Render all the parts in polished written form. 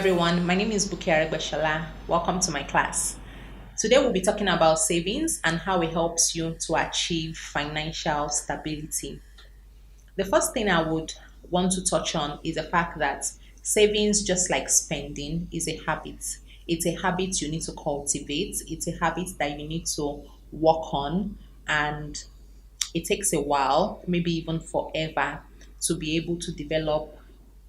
everyone, my name is BukkyNG. Welcome to my class. Today we'll be talking about savings and how it helps you to achieve financial stability. The first thing I would want to touch on is the fact that savings, just like spending, is a habit. It's a habit you need to cultivate, it's a habit that you need to work on, and it takes a while, maybe even forever, to be able to develop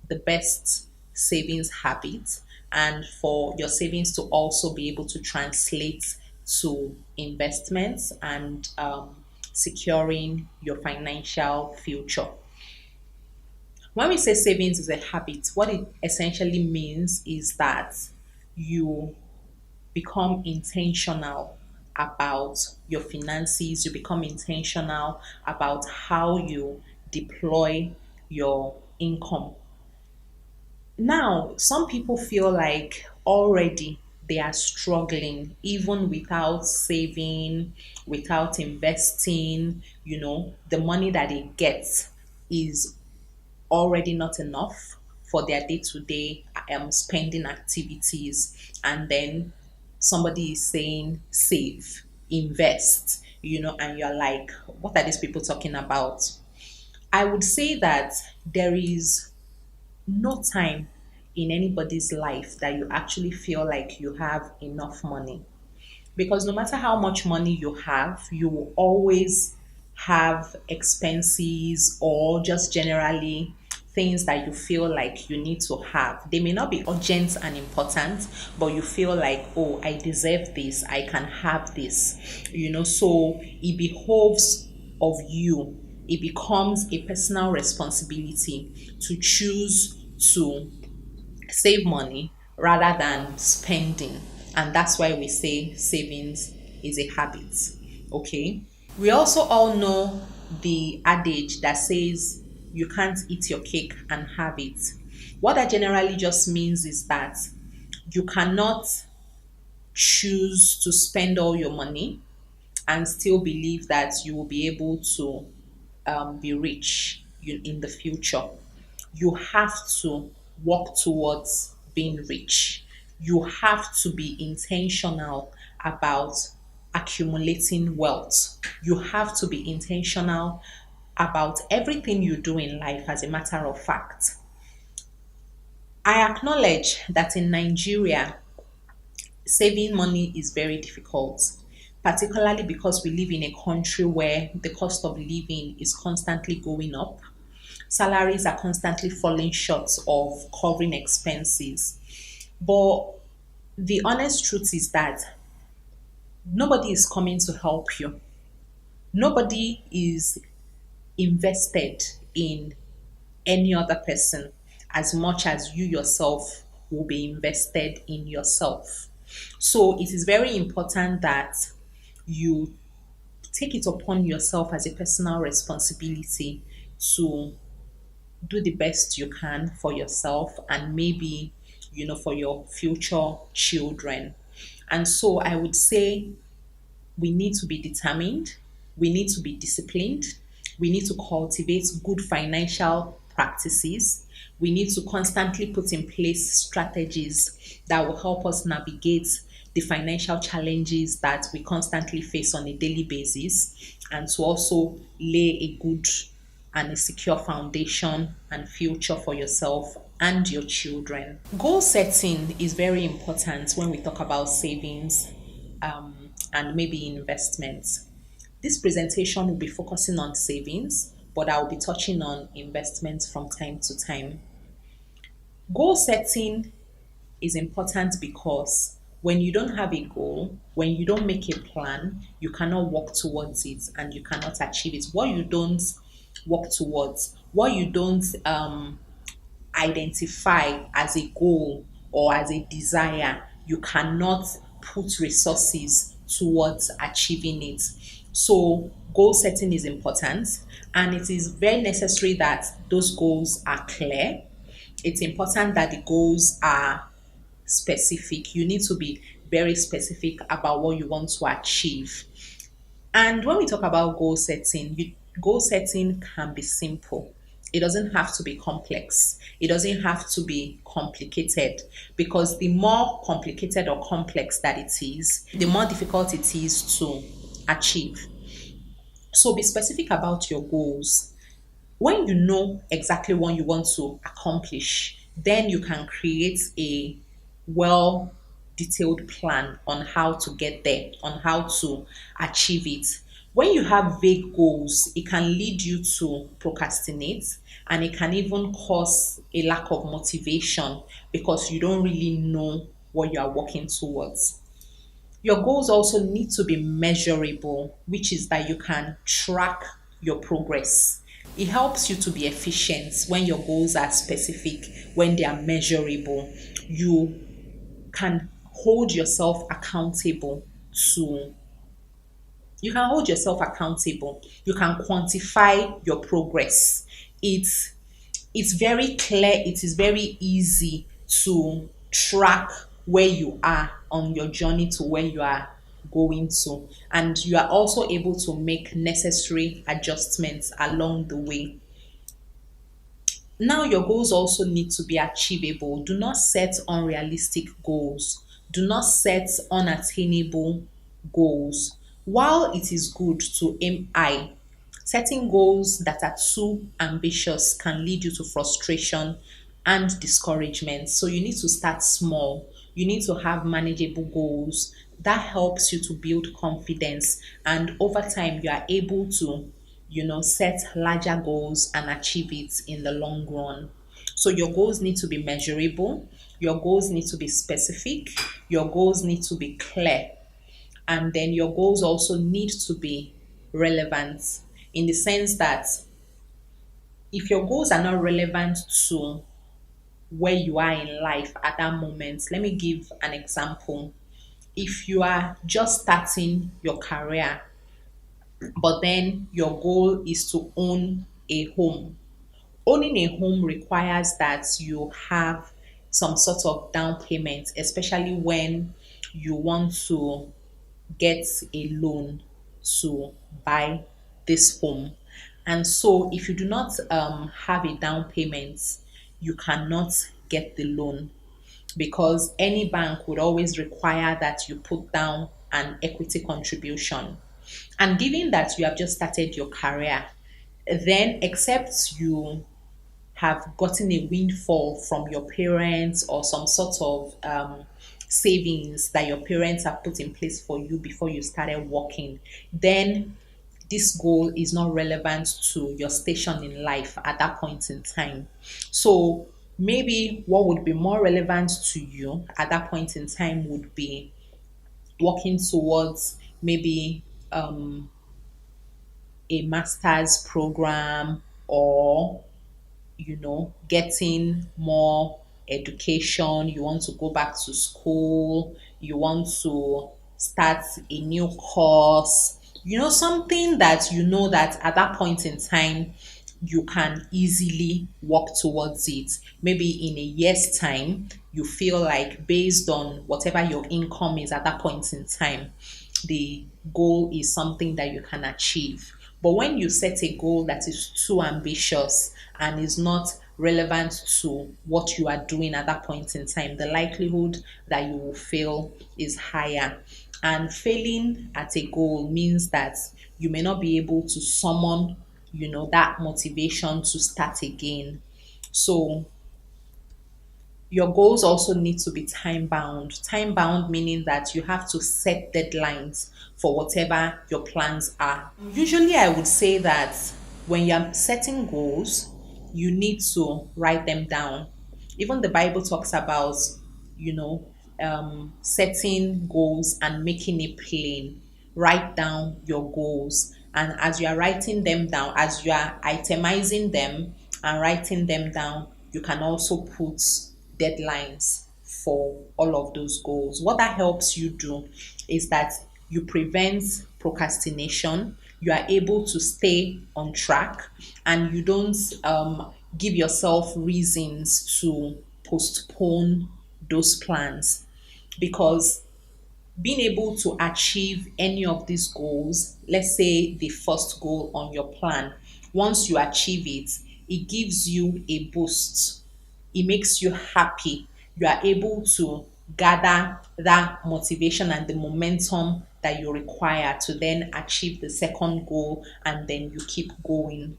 the best savings habit and for your savings to also be able to translate to investments and securing your financial future. When we say savings is a habit, what it essentially means is that you become intentional about your finances, you become intentional about how you deploy your income. Now, some people feel like already they are struggling even without saving, without investing, the money that they get is already not enough for their day-to-day spending activities. And then somebody is saying save, invest, and you're like, what are these people talking about? I would say that there is no time in anybody's life that you actually feel like you have enough money. Because no matter how much money you have, you will always have expenses or just generally things that you feel like you need to have. They may not be urgent and important, but you feel like, oh, I deserve this, I can have this. So it behoves of you. It becomes a personal responsibility to choose to save money rather than spending. And that's why we say savings is a habit. Okay. We also all know the adage that says you can't eat your cake and have it. What that generally just means is that you cannot choose to spend all your money and still believe that you will be able to be rich in the future. You have to work towards being rich. You have to be intentional about accumulating wealth. You have to be intentional about everything you do in life, as a matter of fact. I acknowledge that in Nigeria, saving money is very difficult, particularly because we live in a country where the cost of living is constantly going up. Salaries are constantly falling short of covering expenses. But the honest truth is that nobody is coming to help you. Nobody is invested in any other person as much as you yourself will be invested in yourself. So it is very important that you take it upon yourself as a personal responsibility to do the best you can for yourself and maybe for your future children. And so I would say we need to be determined, we need to be disciplined, we need to cultivate good financial practices, we need to constantly put in place strategies that will help us navigate the financial challenges that we constantly face on a daily basis, and to also lay a good and a secure foundation and future for yourself and your children. Goal setting is very important when we talk about savings and maybe investments. This presentation will be focusing on savings, but I'll be touching on investments from time to time. Goal setting is important because when you don't have a goal, when you don't make a plan, you cannot work towards it and you cannot achieve it. What you don't work towards, what you don't identify as a goal or as a desire, you cannot put resources towards achieving it. So goal setting is important, and it is very necessary that those goals are clear. It's important that the goals are specific. You need to be very specific about what you want to achieve. And when we talk about goal setting can be simple. It doesn't have to be complex. It doesn't have to be complicated, because the more complicated or complex that it is, the more difficult it is to achieve. So be specific about your goals. When you know exactly what you want to accomplish, then you can create a well detailed plan on how to get there, on how to achieve it. When you have vague goals, it can lead you to procrastinate, and it can even cause a lack of motivation because you don't really know what you are working towards. Your goals also need to be measurable, which is that you can track your progress. It helps you to be efficient when your goals are specific, when they are measurable. You can hold yourself accountable to you can hold yourself accountable. You can quantify your progress. It's it's very clear, it is very easy to track where you are on your journey to where you are going to. And you are also able to make necessary adjustments along the way. Now, your goals also need to be achievable. Do not set unrealistic goals. Do not set unattainable goals. While it is good to aim high, setting goals that are too ambitious can lead you to frustration and discouragement. So, you need to start small. You need to have manageable goals. That helps you to build confidence, and over time, you are able to set larger goals and achieve it in the long run. So your goals need to be measurable, your goals need to be specific, your goals need to be clear, and then your goals also need to be relevant, in the sense that if your goals are not relevant to where you are in life at that moment, let me give an example. If you are just starting your career, but then your goal is to own a home. Owning a home requires that you have some sort of down payment, especially when you want to get a loan to buy this home. And so, if you do not have a down payment, you cannot get the loan, because any bank would always require that you put down an equity contribution. And given that you have just started your career, then except you have gotten a windfall from your parents or some sort of savings that your parents have put in place for you before you started working, then this goal is not relevant to your station in life at that point in time. So maybe what would be more relevant to you at that point in time would be working towards maybe a master's program, or getting more education. You want to go back to school, you want to start a new course, something that that at that point in time you can easily work towards it. Maybe in a year's time, you feel like, based on whatever your income is at that point in time, the goal is something that you can achieve. But when you set a goal that is too ambitious and is not relevant to what you are doing at that point in time, the likelihood that you will fail is higher. And failing at a goal means that you may not be able to summon, that motivation to start again. So your goals also need to be time bound. Time bound meaning that you have to set deadlines for whatever your plans are. Usually, I would say that when you're setting goals, you need to write them down. Even the Bible talks about, you know, setting goals and making it plain. Write down your goals. And as you are writing them down, as you are itemizing them and writing them down, you can also put deadlines for all of those goals. What that helps you do is that you prevent procrastination, you are able to stay on track, and you don't give yourself reasons to postpone those plans. Because being able to achieve any of these goals, let's say the first goal on your plan, once you achieve it, it gives you a boost. It makes you happy. You are able to gather that motivation and the momentum that you require to then achieve the second goal, and then you keep going.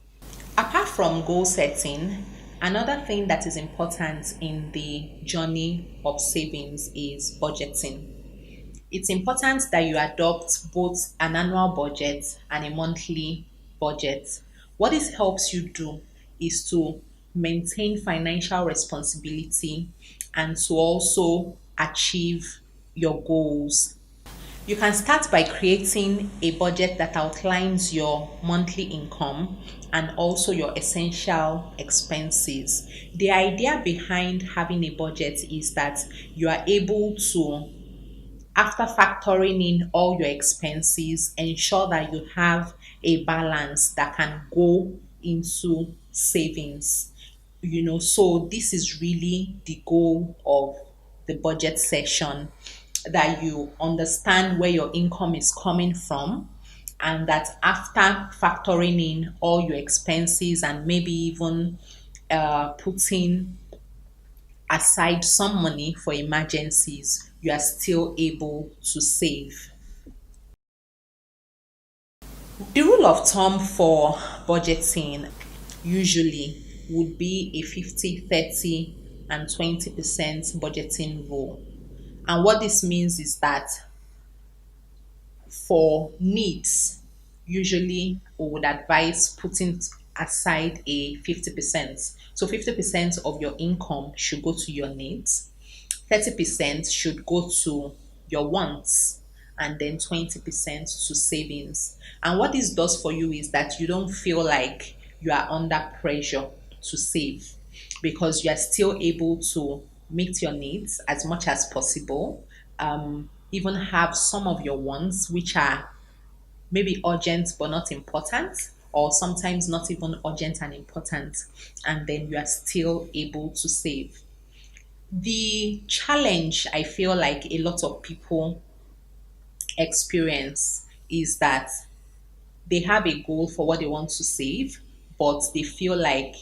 Apart from goal setting, another thing that is important in the journey of savings is budgeting. It's important that you adopt both an annual budget and a monthly budget. What this helps you do is to maintain financial responsibility and to also achieve your goals. You can start by creating a budget that outlines your monthly income and also your essential expenses. The idea behind having a budget is that you are able to, after factoring in all your expenses, ensure that you have a balance that can go into savings. So this is really the goal of the budget session, that you understand where your income is coming from, and that after factoring in all your expenses and maybe even putting aside some money for emergencies, you are still able to save. The rule of thumb for budgeting usually would be a 50, 30, and 20% budgeting rule. And what this means is that for needs, usually we would advise putting aside a 50%. So 50% of your income should go to your needs, 30% should go to your wants, and then 20% to savings. And what this does for you is that you don't feel like you are under pressure to save, because you are still able to meet your needs as much as possible. Even have some of your wants, which are maybe urgent but not important, or sometimes not even urgent and important, and then you are still able to save. The challenge I feel like a lot of people experience is that they have a goal for what they want to save, but they feel like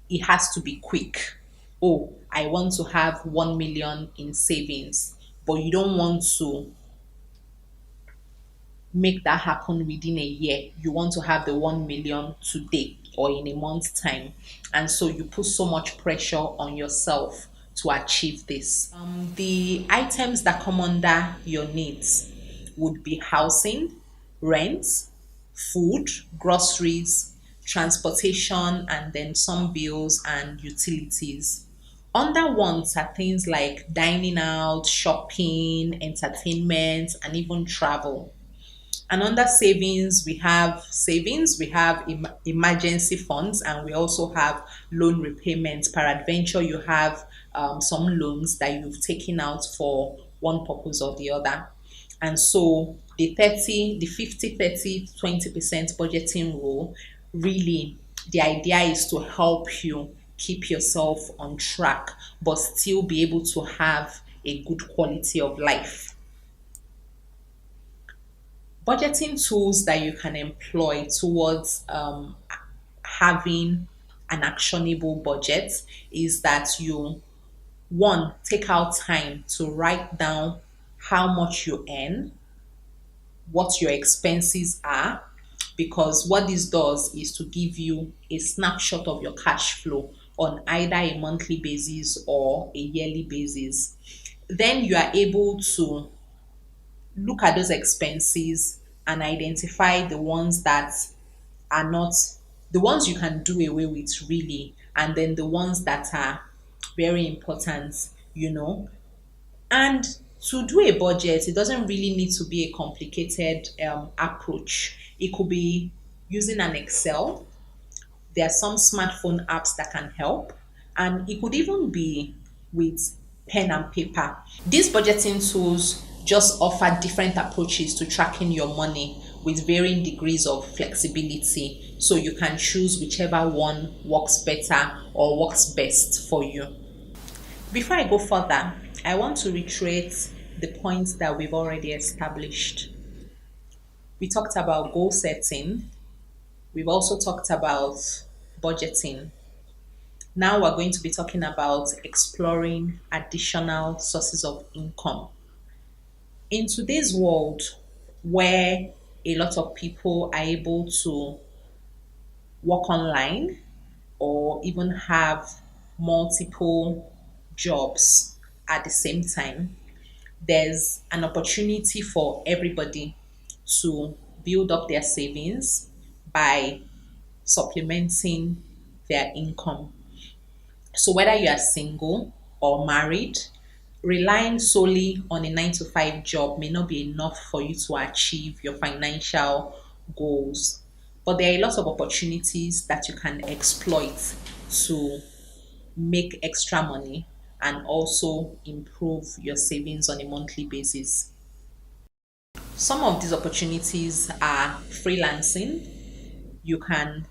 it has to be quick. Oh, I want to have 1 million in savings, but you don't want to make that happen within a year. You want to have the 1 million today or in a month's time. And so you put so much pressure on yourself to achieve this. The items that come under your needs would be housing, rent, food, groceries, transportation, and then some bills and utilities. Under wants are things like dining out, shopping, entertainment, and even travel. And under savings, we have emergency funds, and we also have loan repayments. Peradventure, you have some loans that you've taken out for one purpose or the other. And so the 50, 30, 20% budgeting rule, really, the idea is to help you keep yourself on track, but still be able to have a good quality of life. Budgeting tools that you can employ towards having an actionable budget is that you, one, take out time to write down how much you earn, what your expenses are, because what this does is to give you a snapshot of your cash flow on either a monthly basis or a yearly basis. Then you are able to look at those expenses and identify the ones that are not, the ones you can do away with, really, and then the ones that are very important, you know. And to do a budget, it doesn't really need to be a complicated approach. It could be using an Excel. There are some smartphone apps that can help, and it could even be with pen and paper. These budgeting tools just offer different approaches to tracking your money with varying degrees of flexibility. So you can choose whichever one works better or works best for you. Before I go further, I want to reiterate the points that we've already established. We talked about goal setting. We've also talked about budgeting. Now we're going to be talking about exploring additional sources of income. In today's world, where a lot of people are able to work online or even have multiple jobs at the same time, there's an opportunity for everybody to build up their savings by supplementing their income. So, whether you are single or married, relying solely on a 9 to 5 job may not be enough for you to achieve your financial goals. But there are a lot of opportunities that you can exploit to make extra money and also improve your savings on a monthly basis. Some of these opportunities are freelancing. You can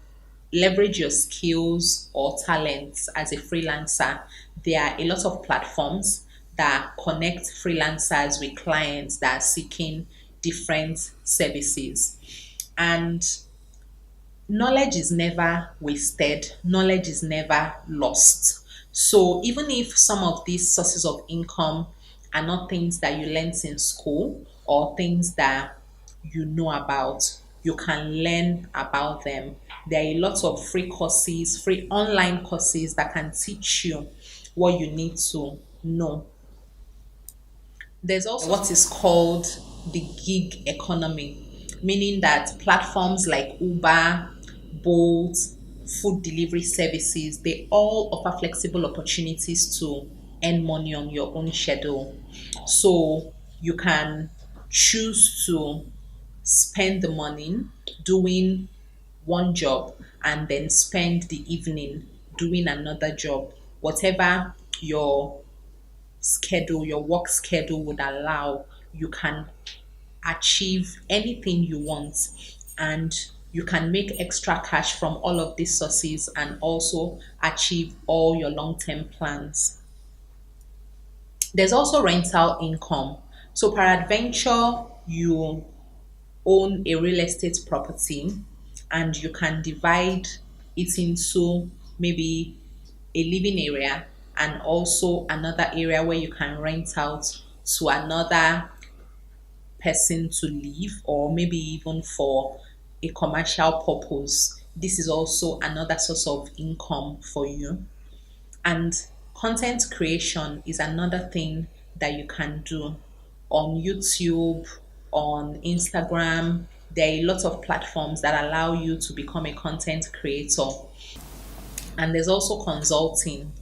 leverage your skills or talents as a freelancer. There are a lot of platforms that connect freelancers with clients that are seeking different services. And knowledge is never wasted, knowledge is never lost. So even if some of these sources of income are not things that you learned in school or things that you know about, you can learn about them. There are a lot of free courses, free online courses that can teach you what you need to know. There's also what is called the gig economy, meaning that platforms like Uber, Bolt, food delivery services, they all offer flexible opportunities to earn money on your own schedule. So you can choose to spend the morning doing one job and then spend the evening doing another job. Whatever your work schedule would allow, you can achieve anything you want, and you can make extra cash from all of these sources and also achieve all your long-term plans. There's also rental income. So peradventure you own a real estate property and you can divide it into maybe a living area and also another area where you can rent out to another person to live, or maybe even for a commercial purpose. This is also another source of income for you. And content creation is another thing that you can do on YouTube, on Instagram. There are a lot of platforms that allow you to become a content creator. And there's also consulting.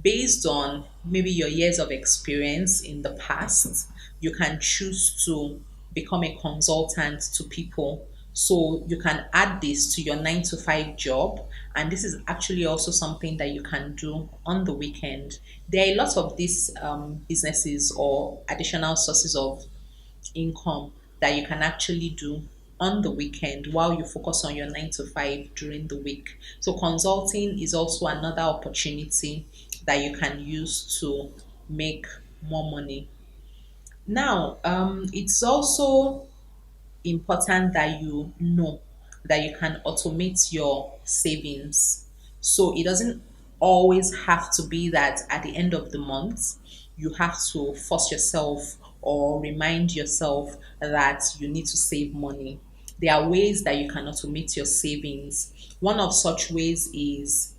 Based on maybe your years of experience in the past, you can choose to become a consultant to people. So you can add this to your 9 to 5 job, and this is actually also something that you can do on the weekend. There are a lot of these businesses or additional sources of income that you can actually do on the weekend while you focus on your 9 to 5 during the week. So, consulting is also another opportunity that you can use to make more money. Now, it's also important that you know that you can automate your savings. So it doesn't always have to be that at the end of the month you have to force yourself or remind yourself that you need to save money. There are ways that you can automate your savings. One of such ways is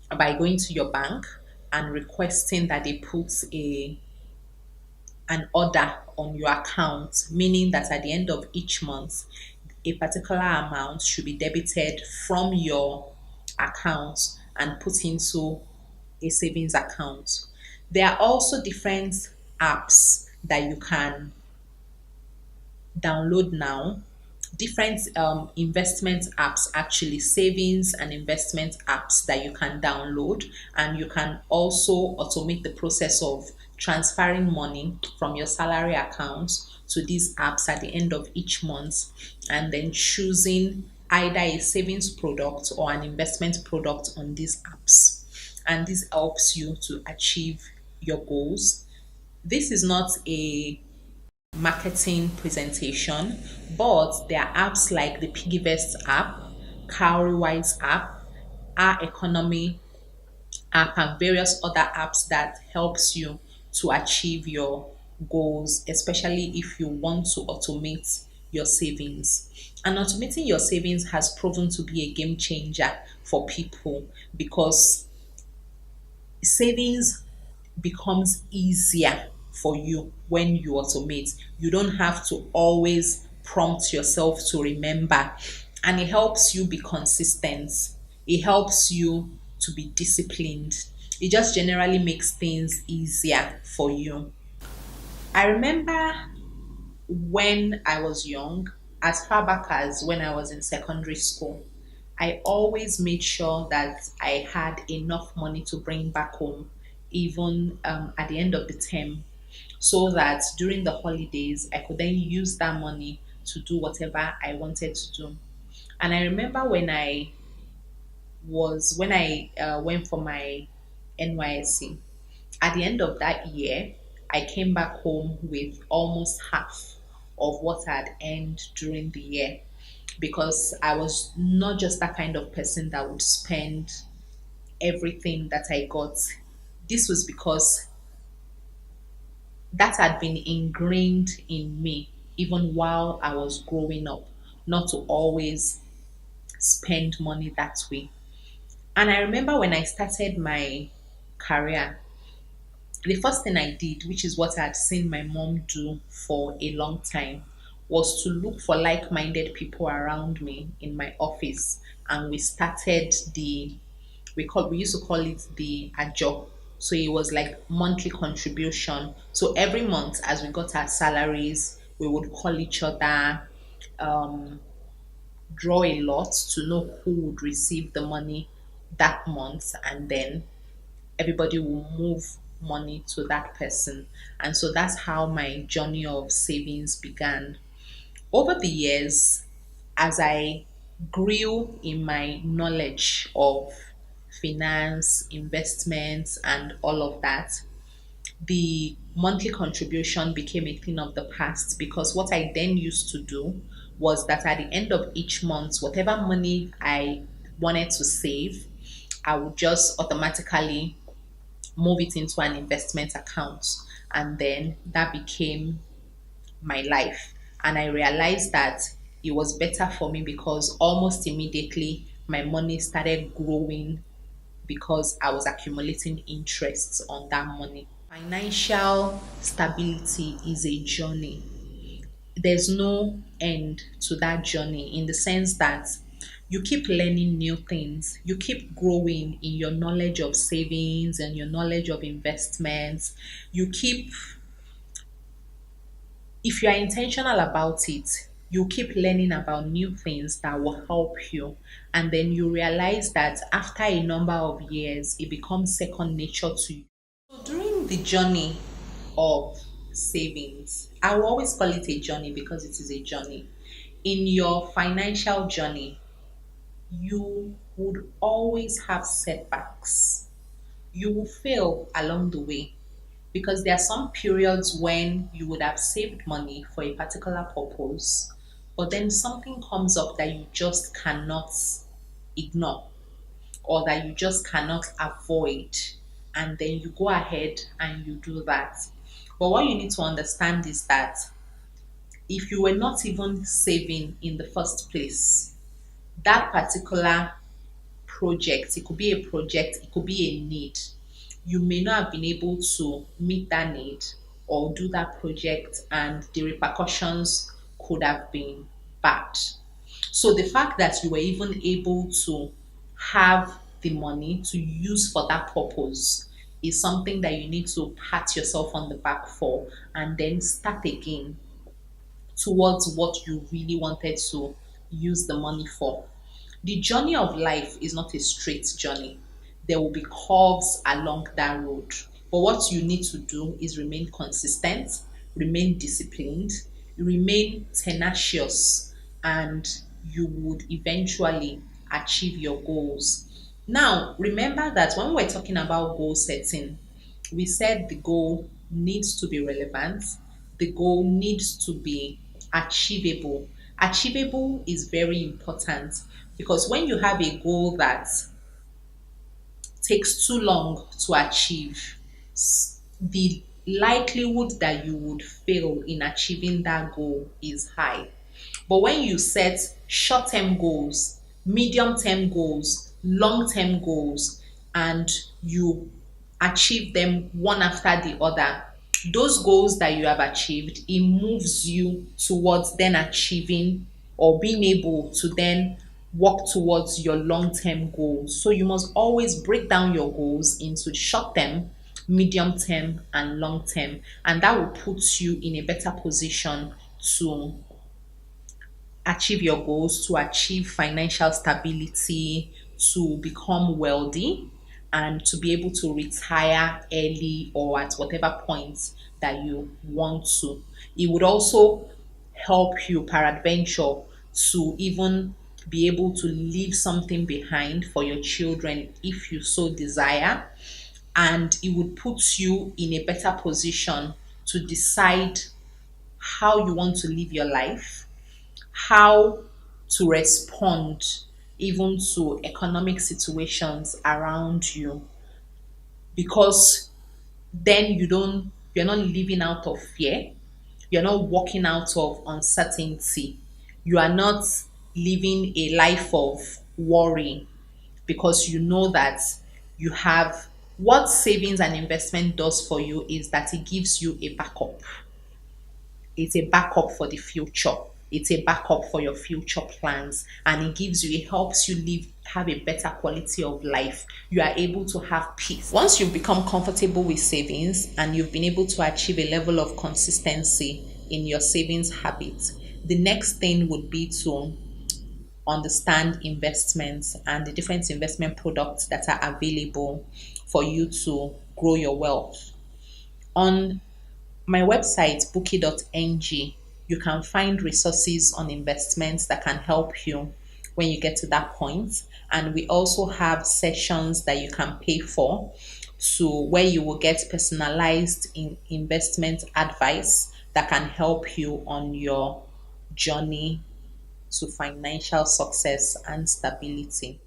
by going to your bank and requesting that they put an order on your account, meaning that at the end of each month, a particular amount should be debited from your account and put into a savings account. There are also different apps that you can download now, different investment apps, actually savings and investment apps that you can download, and you can also automate the process of transferring money from your salary account to these apps at the end of each month, and then choosing either a savings product or an investment product on these apps. And this helps you to achieve your goals. This is not a marketing presentation, but there are apps like the Piggyvest app, Cowrywise app, our economy app and various other apps that helps you to achieve your goals, especially if you want to automate your savings. And automating your savings has proven to be a game changer for people because savings becomes easier for you when you automate. You don't have to always prompt yourself to remember, and it helps you be consistent. It helps you to be disciplined. It just generally makes things easier for you. I remember when I was young, as far back as when I was in secondary school, I always made sure that I had enough money to bring back home, even at the end of the term, so that during the holidays, I could then use that money to do whatever I wanted to do. And I remember when I went for my NYSC, at the end of that year, I came back home with almost half of what I had earned during the year because I was not just that kind of person that would spend everything that I got. This was because that had been ingrained in me even while I was growing up, not to always spend money that way. And I remember when I started my career, the first thing I did, which is what I had seen my mom do for a long time, was to look for like minded people around me in my office. And we started we used to call it the ajo. So it was like monthly contribution. So every month, as we got our salaries, we would call each other, um, draw a lot to know who would receive the money that month, and then everybody will move money to that person. And so that's how my journey of savings began. Over the years, as I grew in my knowledge of finance, investments, and all of that, the monthly contribution became a thing of the past because what I then used to do was that at the end of each month, whatever money I wanted to save, I would just automatically move it into an investment account. And then that became my life. And I realized that it was better for me because almost immediately my money started growing because I was accumulating interests on that money. Financial stability is a journey. There's no end to that journey in the sense that you keep learning new things, you keep growing in your knowledge of savings and your knowledge of investments. You keep, if you are intentional about it, you keep learning about new things that will help you. And then you realize that after a number of years, it becomes second nature to you. So during the journey of savings, I will always call it a journey because it is a journey. In your financial journey, you would always have setbacks. You will fail along the way because there are some periods when you would have saved money for a particular purpose, but then something comes up that you just cannot ignore or that you just cannot avoid, and then you go ahead and you do that. But what you need to understand is that if you were not even saving in the first place, that particular project, it could be a project, it could be a need, you may not have been able to meet that need or do that project, and the repercussions could have been bad. So the fact that you were even able to have the money to use for that purpose is something that you need to pat yourself on the back for and then start again towards what you really wanted to use the money for. The journey of life is not a straight journey. There will be curves along that road. But what you need to do is remain consistent, remain disciplined, remain tenacious, and you would eventually achieve your goals. Now, remember that when we're talking about goal setting, we said the goal needs to be relevant, the goal needs to be achievable. Achievable is very important because when you have a goal that takes too long to achieve, the likelihood that you would fail in achieving that goal is high. But when you set short term goals, medium term goals, long term goals, and you achieve them one after the other, those goals that you have achieved, it moves you towards then achieving or being able to then work towards your long term goals. So you must always break down your goals into short term, medium term, and long term, and that will put you in a better position to achieve your goals, to achieve financial stability, to become wealthy, and to be able to retire early or at whatever point that you want to. It would also help you, peradventure, to even be able to leave something behind for your children if you so desire. And it would put you in a better position to decide how you want to live your life, how to respond even to economic situations around you, because then you're not living out of fear, you're not walking out of uncertainty, you are not living a life of worry, because you know that you have what savings and investment does for you is that it gives you a backup. It's a backup for the future. It's a backup for your future plans, and it helps you live, have a better quality of life. You are able to have peace. Once you've become comfortable with savings and you've been able to achieve a level of consistency in your savings habits, the next thing would be to understand investments and the different investment products that are available for you to grow your wealth. On my website, Bukky.ng, you can find resources on investments that can help you when you get to that point. And we also have sessions that you can pay for, to where you will get personalized investment advice that can help you on your journey to financial success and stability.